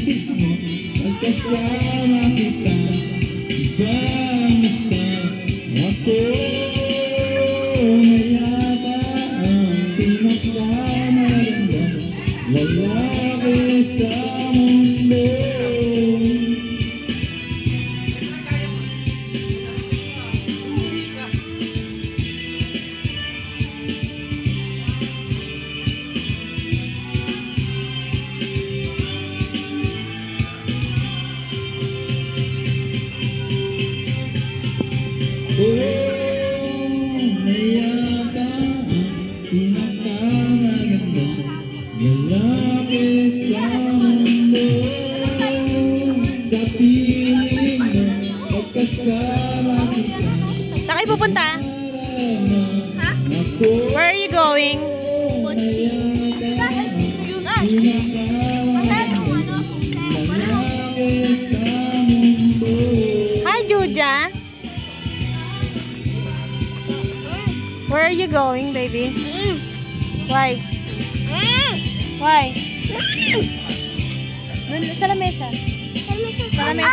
pinig mo, pagkasama kita. Basta ako na yata ang pinakamaganda lalaki sa mundo. Nayaka ang pinakamaganda lalaki sa mundo. Sa piling mo, pagkasama kita. Saan kayo pupunta? Ha? Where are you going? Hi, Juja. Where are you going, baby? Why? Why? Dun, sa lamesa. Sa lamesa.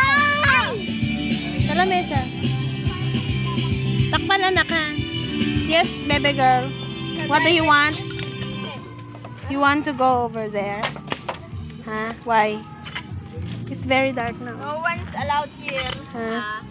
Sa lamesa. Takpan anak ha. Yes, baby girl. What do you want? You want to go over there? Huh? Why? It's very dark now. No one's allowed here. Huh?